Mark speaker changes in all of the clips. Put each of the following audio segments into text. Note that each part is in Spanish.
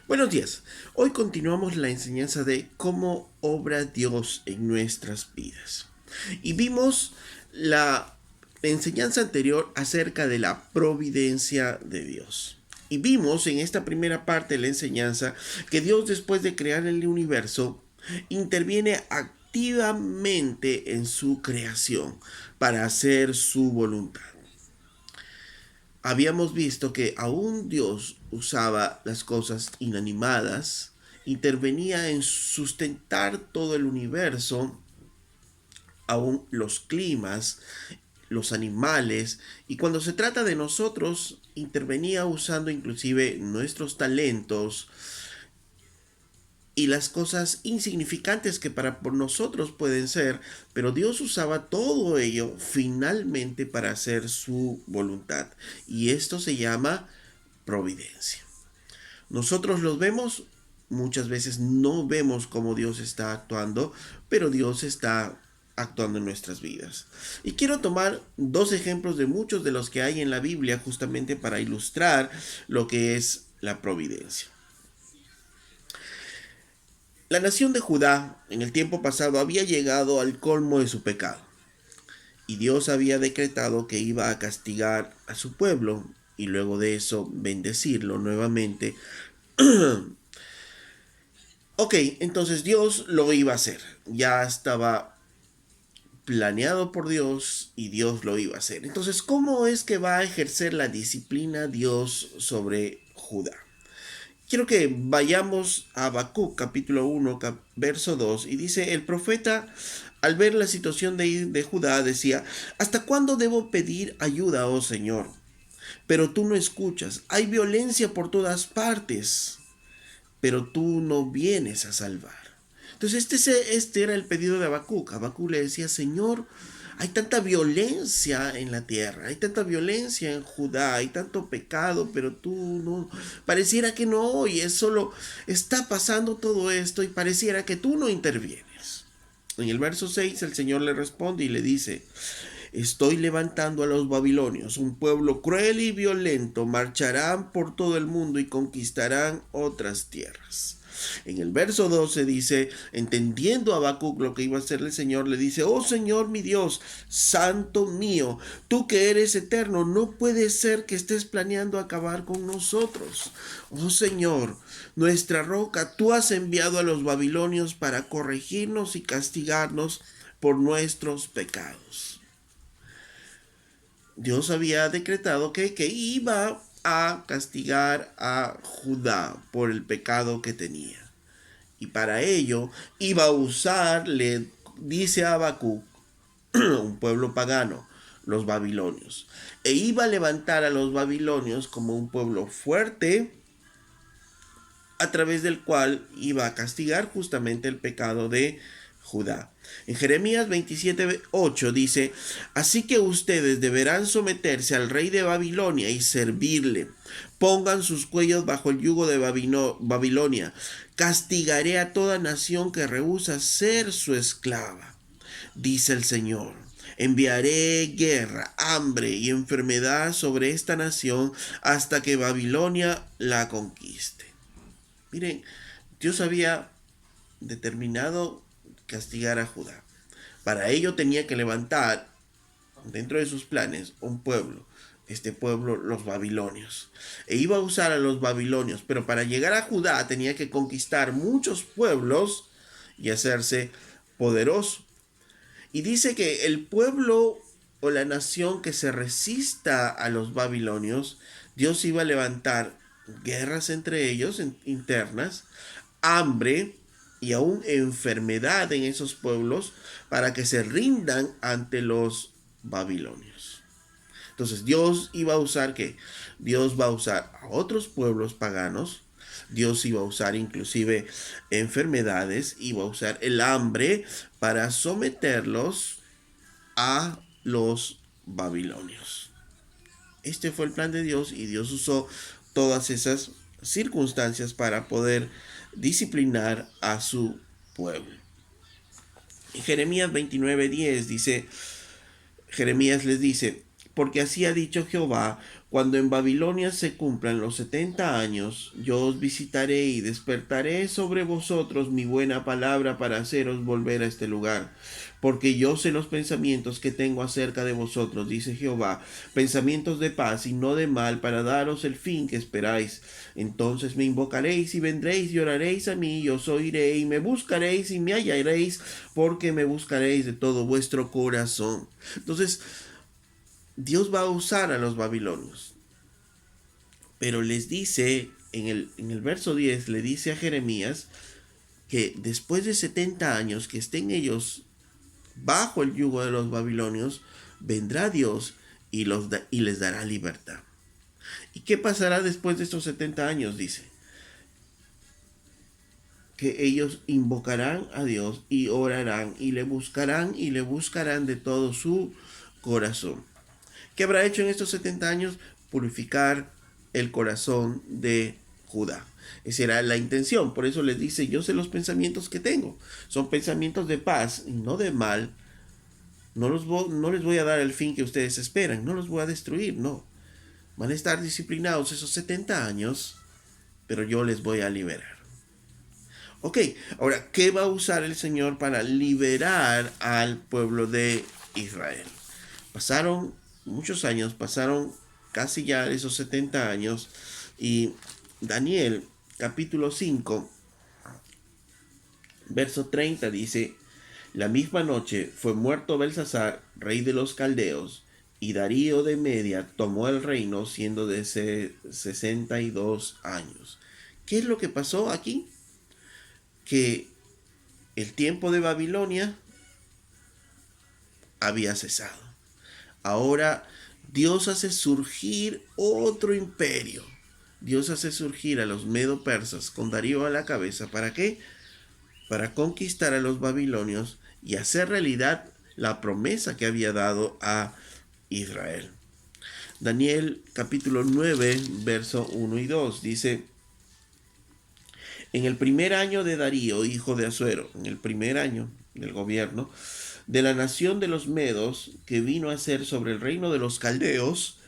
Speaker 1: Buenos días. Hoy continuamos la enseñanza de cómo obra Dios en nuestras vidas. Y vimos la enseñanza anterior acerca de la providencia de Dios. Y vimos en esta primera parte de la enseñanza que Dios, después de crear el universo, interviene activamente en su creación para hacer su voluntad. Habíamos visto que aún Dios usaba las cosas inanimadas, intervenía en sustentar todo el universo, aún los climas, los animales, y cuando se trata de nosotros, intervenía usando inclusive nuestros talentos y las cosas insignificantes que para por nosotros pueden ser, pero Dios usaba todo ello finalmente para hacer su voluntad. Y esto se llama providencia. Nosotros los vemos, muchas veces no vemos cómo Dios está actuando, pero Dios está actuando en nuestras vidas. Y quiero tomar dos ejemplos de muchos de los que hay en la Biblia justamente para ilustrar lo que es la providencia. La nación de Judá en el tiempo pasado había llegado al colmo de su pecado y Dios había decretado que iba a castigar a su pueblo y luego de eso bendecirlo nuevamente. Ok, entonces Dios lo iba a hacer. Ya estaba planeado por Dios y Dios lo iba a hacer. Entonces, ¿cómo es que va a ejercer la disciplina Dios sobre Judá? Quiero que vayamos a Habacuc capítulo 1, verso 2, y dice, el profeta al ver la situación de Judá decía, ¿hasta cuándo debo pedir ayuda, oh Señor? Pero tú no escuchas, hay violencia por todas partes, pero tú no vienes a salvar. Entonces este era el pedido de Habacuc. Habacuc le decía, Señor, hay tanta violencia en la tierra, hay tanta violencia en Judá, hay tanto pecado, pero tú no, pareciera que no oyes, solo está pasando todo esto y pareciera que tú no intervienes. En el verso 6 el Señor le responde y le dice, estoy levantando a los babilonios, un pueblo cruel y violento, marcharán por todo el mundo y conquistarán otras tierras. En el verso 12 dice, entendiendo a Habacuc lo que iba a hacer el Señor, le dice, oh Señor mi Dios, santo mío, tú que eres eterno, no puede ser que estés planeando acabar con nosotros. Oh Señor, nuestra roca, tú has enviado a los babilonios para corregirnos y castigarnos por nuestros pecados. Dios había decretado que iba a castigar a Judá por el pecado que tenía. Y para ello iba a usar, le dice a Habacuc, un pueblo pagano, los babilonios. E iba a levantar a los babilonios como un pueblo fuerte, a través del cual iba a castigar justamente el pecado de Judá. En Jeremías 27:8 dice, así que ustedes deberán someterse al rey de Babilonia y servirle. Pongan sus cuellos bajo el yugo de Babilonia. Castigaré a toda nación que rehúsa ser su esclava, dice el Señor. Enviaré guerra, hambre y enfermedad sobre esta nación hasta que Babilonia la conquiste. Miren, Dios había determinado castigar a Judá. Para ello tenía que levantar dentro de sus planes un pueblo. Este pueblo, los babilonios. E iba a usar a los babilonios, pero para llegar a Judá tenía que conquistar muchos pueblos y hacerse poderoso. Y dice que el pueblo o la nación que se resista a los babilonios, Dios iba a levantar guerras entre ellos internas, hambre y aún enfermedad en esos pueblos para que se rindan ante los babilonios. Entonces Dios iba a usar ¿qué? Dios va a usar a otros pueblos paganos. Dios iba a usar inclusive enfermedades, iba a usar el hambre para someterlos a los babilonios. Este fue el plan de Dios y Dios usó todas esas circunstancias para poder disciplinar a su pueblo. En Jeremías 29:10 dice, Jeremías les dice, porque así ha dicho Jehová, cuando en Babilonia se cumplan los 70 años, yo os visitaré y despertaré sobre vosotros mi buena palabra para haceros volver a este lugar. Porque yo sé los pensamientos que tengo acerca de vosotros, dice Jehová, pensamientos de paz y no de mal, para daros el fin que esperáis. Entonces me invocaréis y vendréis y oraréis a mí, y os oiré, y me buscaréis y me hallaréis, porque me buscaréis de todo vuestro corazón. Entonces, Dios va a usar a los babilonios, pero les dice, en el verso 10, le dice a Jeremías que después de 70 años que estén ellos bajo el yugo de los babilonios, vendrá Dios y les dará libertad. ¿Y qué pasará después de estos 70 años? Dice que ellos invocarán a Dios y orarán y le buscarán de todo su corazón. ¿Qué habrá hecho en estos 70 años? Purificar el corazón de Judá. Esa era la intención. Por eso les dice, yo sé los pensamientos que tengo. Son pensamientos de paz y no de mal. No les voy a dar el fin que ustedes esperan. No los voy a destruir, no. Van a estar disciplinados esos 70 años, pero yo les voy a liberar. Ok, ahora, ¿qué va a usar el Señor para liberar al pueblo de Israel? Pasaron muchos años, pasaron casi ya esos 70 años, y Daniel capítulo 5, verso 30 dice, la misma noche fue muerto Belsasar, rey de los caldeos, y Darío de Media tomó el reino siendo de 62 años. ¿Qué es lo que pasó aquí? Que el tiempo de Babilonia había cesado. Ahora Dios hace surgir otro imperio. Dios hace surgir a los medo-persas con Darío a la cabeza. ¿Para qué? Para conquistar a los babilonios y hacer realidad la promesa que había dado a Israel. Daniel capítulo 9, verso 1 y 2 dice, en el primer año de Darío, hijo de Asuero, en el primer año del gobierno de la nación de los medos, que vino a ser sobre el reino de los caldeos,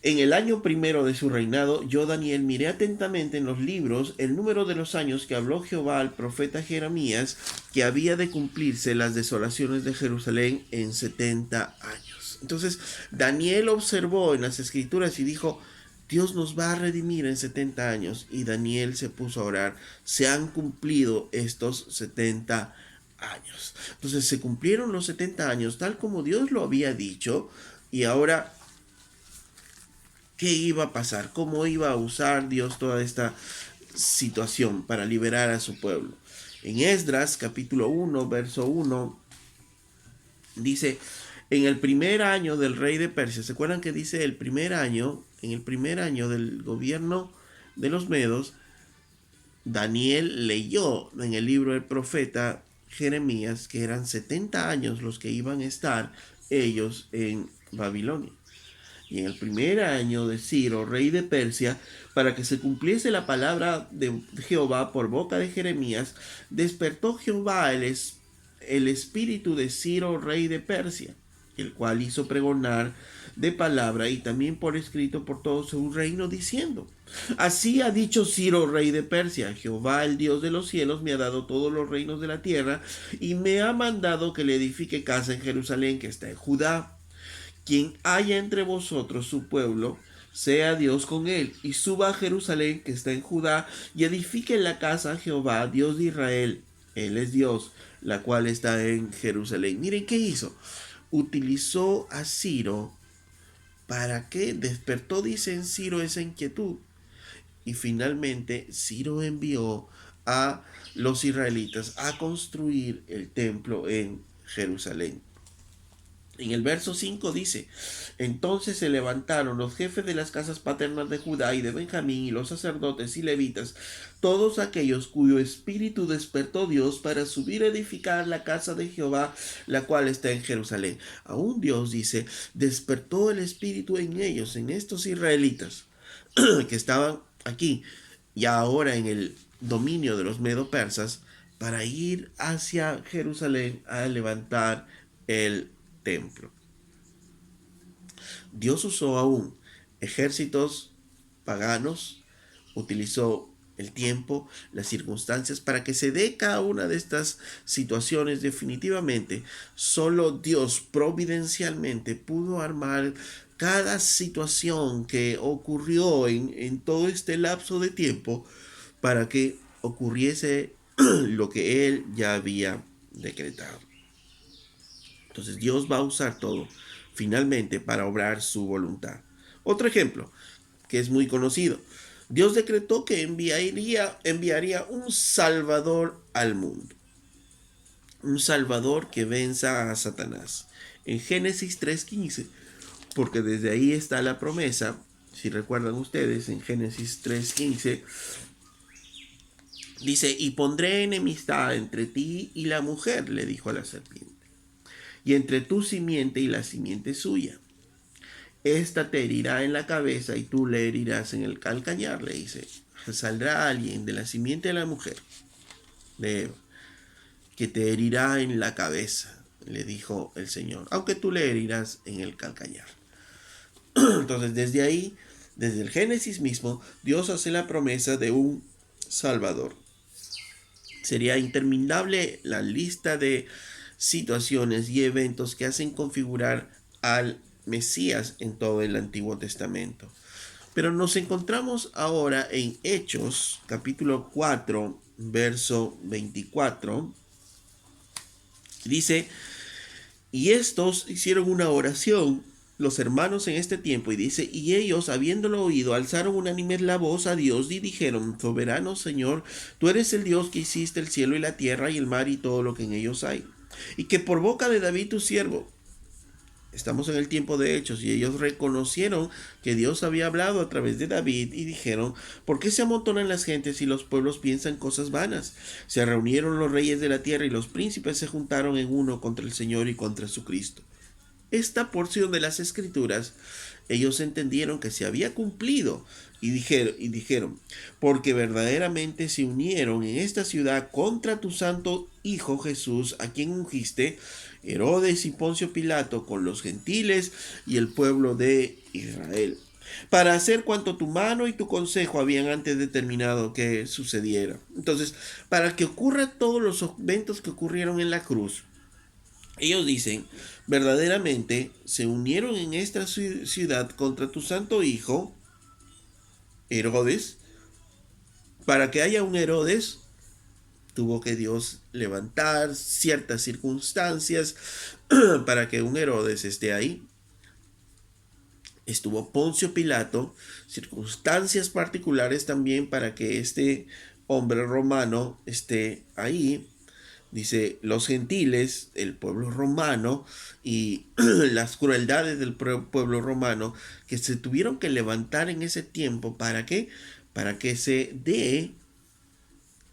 Speaker 1: en el año primero de su reinado, yo, Daniel, miré atentamente en los libros el número de los años que habló Jehová al profeta Jeremías, que había de cumplirse las desolaciones de Jerusalén en 70 años. Entonces, Daniel observó en las escrituras y dijo, Dios nos va a redimir en 70 años. Y Daniel se puso a orar, se han cumplido estos 70 años. Entonces, se cumplieron los 70 años, tal como Dios lo había dicho, y ahora, ¿qué iba a pasar? ¿Cómo iba a usar Dios toda esta situación para liberar a su pueblo? En Esdras capítulo 1, verso 1, dice, en el primer año del rey de Persia, ¿se acuerdan que dice el primer año? En el primer año del gobierno de los medos, Daniel leyó en el libro del profeta Jeremías que eran 70 años los que iban a estar ellos en Babilonia. Y en el primer año de Ciro, rey de Persia, para que se cumpliese la palabra de Jehová por boca de Jeremías, despertó Jehová el espíritu de Ciro, rey de Persia, el cual hizo pregonar de palabra y también por escrito por todo su reino, diciendo, así ha dicho Ciro, rey de Persia, Jehová, el Dios de los cielos, me ha dado todos los reinos de la tierra, y me ha mandado que le edifique casa en Jerusalén, que está en Judá. Quien haya entre vosotros su pueblo, sea Dios con él, y suba a Jerusalén, que está en Judá, y edifique la casa a Jehová, Dios de Israel. Él es Dios, la cual está en Jerusalén. Miren qué hizo. Utilizó a Ciro. ¿Para qué? Despertó, dice en Ciro, esa inquietud. Y finalmente Ciro envió a los israelitas a construir el templo en Jerusalén. En el verso 5 dice, entonces se levantaron los jefes de las casas paternas de Judá y de Benjamín y los sacerdotes y levitas, todos aquellos cuyo espíritu despertó Dios para subir a edificar la casa de Jehová, la cual está en Jerusalén. Aún Dios dice, despertó el espíritu en ellos, en estos israelitas que estaban aquí y ahora en el dominio de los medo-persas, para ir hacia Jerusalén a levantar el templo. Dios usó aún ejércitos paganos, utilizó el tiempo, las circunstancias para que se dé cada una de estas situaciones. Definitivamente, solo Dios providencialmente pudo armar cada situación que ocurrió en todo este lapso de tiempo para que ocurriese lo que Él ya había decretado. Entonces Dios va a usar todo finalmente para obrar su voluntad. Otro ejemplo, que es muy conocido. Dios decretó que enviaría un Salvador al mundo. Un Salvador que venza a Satanás. En Génesis 3:15. Porque desde ahí está la promesa. Si recuerdan ustedes, en Génesis 3:15 dice: y pondré enemistad entre ti y la mujer, le dijo a la serpiente, y entre tu simiente y la simiente suya. Esta te herirá en la cabeza y tú le herirás en el calcañar, le dice. Saldrá alguien de la simiente de la mujer, de Eva, que te herirá en la cabeza, le dijo el Señor, aunque tú le herirás en el calcañar. Entonces, desde ahí, desde el Génesis mismo, Dios hace la promesa de un Salvador. Sería interminable la lista de situaciones y eventos que hacen configurar al Mesías en todo el Antiguo Testamento. Pero nos encontramos ahora en Hechos, capítulo 4, verso 24. Dice: y estos hicieron una oración, los hermanos en este tiempo, y dice: y ellos, habiéndolo oído, alzaron unánimes la voz a Dios y dijeron: soberano Señor, tú eres el Dios que hiciste el cielo y la tierra y el mar y todo lo que en ellos hay, y que por boca de David tu siervo. Estamos en el tiempo de Hechos, y ellos reconocieron que Dios había hablado a través de David y dijeron: ¿por qué se amontonan las gentes y los pueblos piensan cosas vanas? Se reunieron los reyes de la tierra y los príncipes se juntaron en uno contra el Señor y contra su Cristo. Esta porción de las Escrituras ellos entendieron que se había cumplido y dijeron: porque verdaderamente se unieron en esta ciudad contra tu santo Hijo Jesús, a quien ungiste, Herodes y Poncio Pilato, con los gentiles y el pueblo de Israel, para hacer cuanto tu mano y tu consejo habían antes determinado que sucediera. Entonces, para que ocurran todos los eventos que ocurrieron en la cruz, ellos dicen: verdaderamente se unieron en esta ciudad contra tu santo Hijo, Herodes. Para que haya un Herodes, tuvo que Dios levantar ciertas circunstancias para que un Herodes esté ahí. Estuvo Poncio Pilato, circunstancias particulares también para que este hombre romano esté ahí. Dice: los gentiles, el pueblo romano y las crueldades del pueblo romano que se tuvieron que levantar en ese tiempo. ¿Para qué? Para que se dé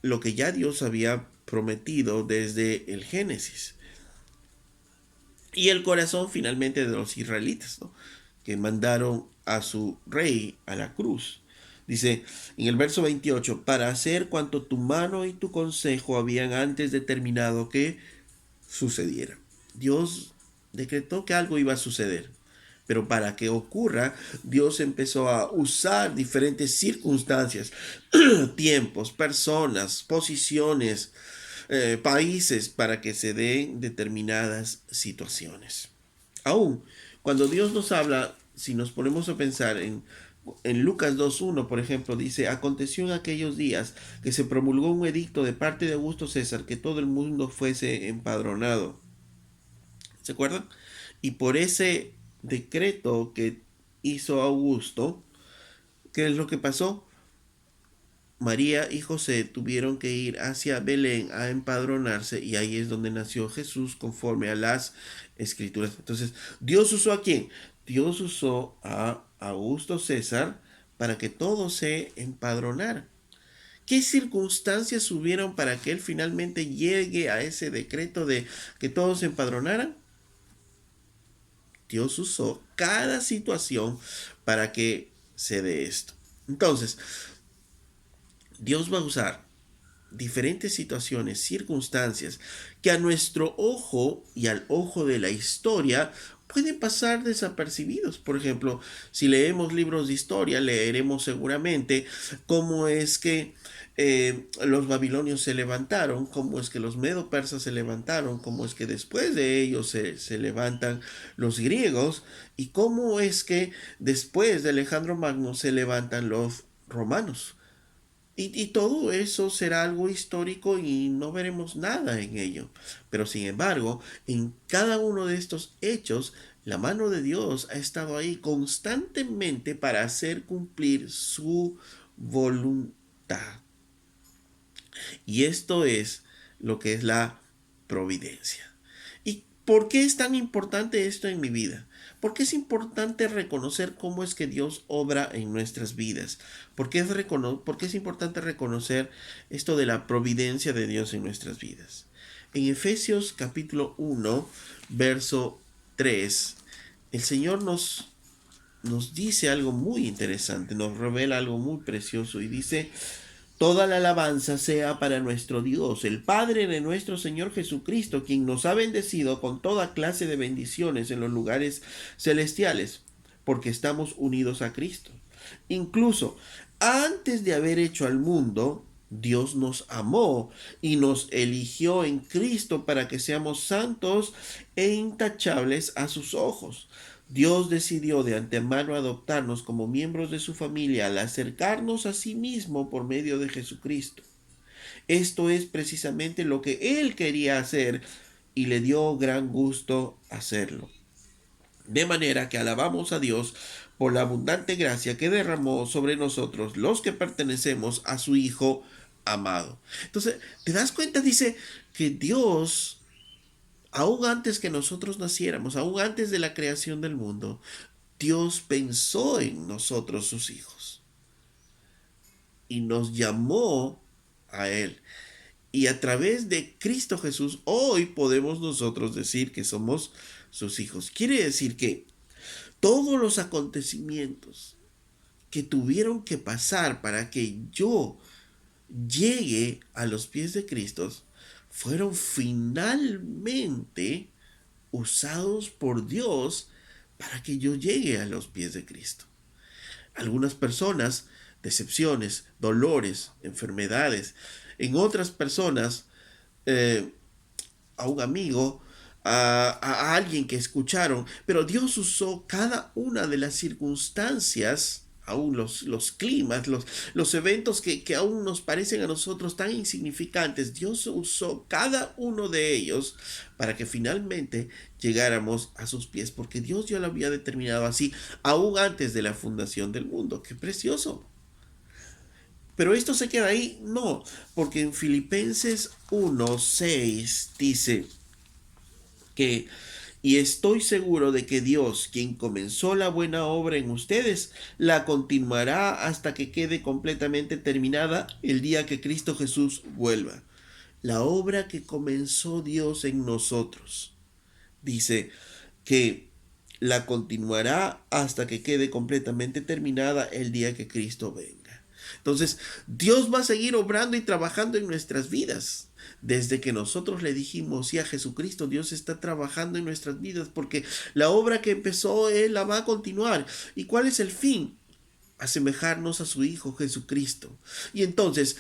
Speaker 1: lo que ya Dios había prometido desde el Génesis. Y el corazón finalmente de los israelitas, ¿no?, que mandaron a su rey a la cruz. Dice en el verso 28: para hacer cuanto tu mano y tu consejo habían antes determinado que sucediera. Dios decretó que algo iba a suceder, pero para que ocurra, Dios empezó a usar diferentes circunstancias, tiempos, personas, posiciones, países, para que se den determinadas situaciones. Aún cuando Dios nos habla, si nos ponemos a pensar en Lucas 2.1, por ejemplo, dice: aconteció en aquellos días que se promulgó un edicto de parte de Augusto César que todo el mundo fuese empadronado. ¿Se acuerdan? Y por ese decreto que hizo Augusto, ¿qué es lo que pasó? María y José tuvieron que ir hacia Belén a empadronarse, y ahí es donde nació Jesús conforme a las Escrituras. Entonces, ¿Dios usó a quién? Dios usó a Augusto César para que todos se empadronaran. ¿Qué circunstancias hubieron para que él finalmente llegue a ese decreto de que todos se empadronaran? Dios usó cada situación para que se dé esto. Entonces, Dios va a usar diferentes situaciones, circunstancias, que a nuestro ojo y al ojo de la historia pueden pasar desapercibidos. Por ejemplo, si leemos libros de historia, leeremos seguramente cómo es que los babilonios se levantaron, cómo es que los medo-persas se levantaron, cómo es que después de ellos se levantan los griegos y cómo es que después de Alejandro Magno se levantan los romanos. Y todo eso será algo histórico y no veremos nada en ello. Pero sin embargo, en cada uno de estos hechos, la mano de Dios ha estado ahí constantemente para hacer cumplir su voluntad. Y esto es lo que es la providencia. ¿Y por qué es tan importante esto en mi vida? Porque es importante reconocer cómo es que Dios obra en nuestras vidas. Porque es importante reconocer esto de la providencia de Dios en nuestras vidas. En Efesios capítulo 1, verso 3, el Señor nos dice algo muy interesante, nos revela algo muy precioso y dice: toda la alabanza sea para nuestro Dios, el Padre de nuestro Señor Jesucristo, quien nos ha bendecido con toda clase de bendiciones en los lugares celestiales, porque estamos unidos a Cristo. Incluso antes de haber hecho al mundo, Dios nos amó y nos eligió en Cristo para que seamos santos e intachables a sus ojos. Dios decidió de antemano adoptarnos como miembros de su familia al acercarnos a sí mismo por medio de Jesucristo. Esto es precisamente lo que Él quería hacer y le dio gran gusto hacerlo. De manera que alabamos a Dios por la abundante gracia que derramó sobre nosotros los que pertenecemos a su Hijo amado. Entonces, ¿te das cuenta? Dice que Dios, aún antes que nosotros naciéramos, aún antes de la creación del mundo, Dios pensó en nosotros, sus hijos, y nos llamó a Él. Y a través de Cristo Jesús, hoy podemos nosotros decir que somos sus hijos. Quiere decir que todos los acontecimientos que tuvieron que pasar para que yo llegue a los pies de Cristo fueron finalmente usados por Dios para que yo llegue a los pies de Cristo. Algunas personas, decepciones, dolores, enfermedades. En otras personas, eh, a un amigo, a alguien que escucharon, pero Dios usó cada una de las circunstancias, aún los climas, los eventos que aún nos parecen a nosotros tan insignificantes. Dios usó cada uno de ellos para que finalmente llegáramos a sus pies, porque Dios ya lo había determinado así, aún antes de la fundación del mundo. ¡Qué precioso! Pero esto se queda ahí, no, porque en Filipenses 1:6 dice que, y estoy seguro de que Dios, quien comenzó la buena obra en ustedes, la continuará hasta que quede completamente terminada el día que Cristo Jesús vuelva. La obra que comenzó Dios en nosotros, dice que la continuará hasta que quede completamente terminada el día que Cristo venga. Entonces, Dios va a seguir obrando y trabajando en nuestras vidas. Desde que nosotros le dijimos sí a Jesucristo, Dios está trabajando en nuestras vidas porque la obra que empezó Él la va a continuar. ¿Y cuál es el fin? Asemejarnos a su Hijo Jesucristo. Y entonces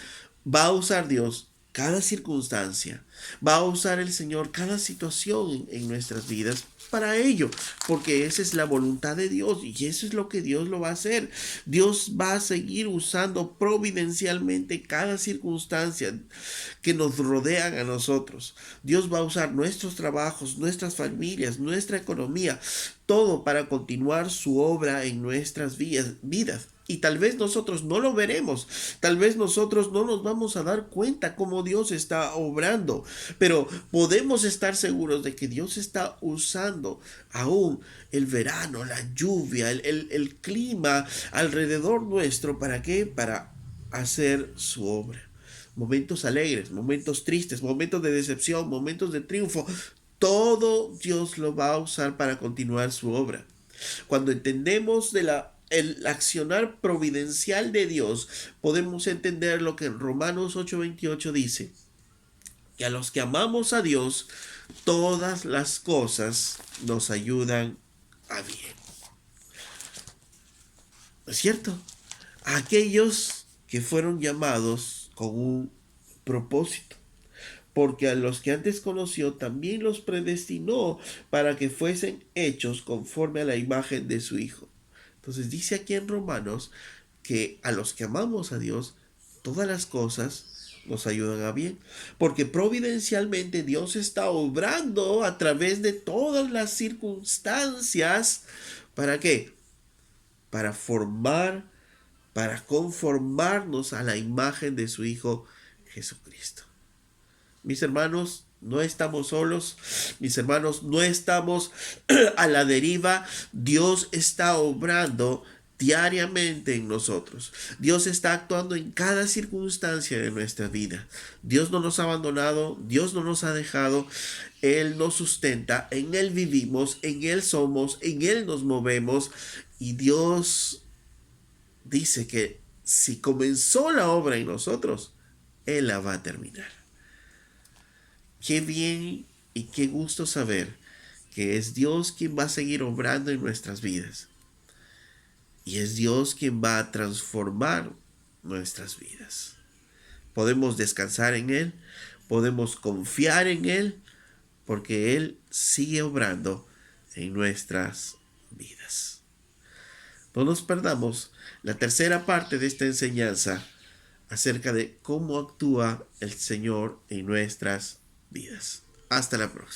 Speaker 1: va a usar Dios cada circunstancia, va a usar el Señor cada situación en nuestras vidas para ello, porque esa es la voluntad de Dios y eso es lo que Dios lo va a hacer. Dios va a seguir usando providencialmente cada circunstancia que nos rodean a nosotros. Dios va a usar nuestros trabajos, nuestras familias, nuestra economía, todo para continuar su obra en nuestras vidas. Y tal vez nosotros no lo veremos, tal vez nosotros no nos vamos a dar cuenta cómo Dios está obrando, pero podemos estar seguros de que Dios está usando aún el verano, la lluvia, el clima alrededor nuestro. ¿Para qué? Para hacer su obra. Momentos alegres, momentos tristes, momentos de decepción, momentos de triunfo, todo Dios lo va a usar para continuar su obra. Cuando entendemos de la el accionar providencial de Dios, podemos entender lo que en Romanos 8:28 dice, que a los que amamos a Dios, todas las cosas nos ayudan a bien. ¿No es cierto? Aquellos que fueron llamados con un propósito, porque a los que antes conoció también los predestinó para que fuesen hechos conforme a la imagen de su Hijo. Entonces dice aquí en Romanos que a los que amamos a Dios, todas las cosas nos ayudan a bien, porque providencialmente Dios está obrando a través de todas las circunstancias. ¿Para qué? Para formar, para conformarnos a la imagen de su Hijo Jesucristo. Mis hermanos, no estamos solos, mis hermanos, no estamos a la deriva. Dios está obrando diariamente en nosotros. Dios está actuando en cada circunstancia de nuestra vida. Dios no nos ha abandonado, Dios no nos ha dejado. Él nos sustenta, en Él vivimos, en Él somos, en Él nos movemos. Y Dios dice que si comenzó la obra en nosotros, Él la va a terminar. Qué bien y qué gusto saber que es Dios quien va a seguir obrando en nuestras vidas. Y es Dios quien va a transformar nuestras vidas. Podemos descansar en Él, podemos confiar en Él, porque Él sigue obrando en nuestras vidas. No nos perdamos la tercera parte de esta enseñanza acerca de cómo actúa el Señor en nuestras vidas. Hasta la próxima.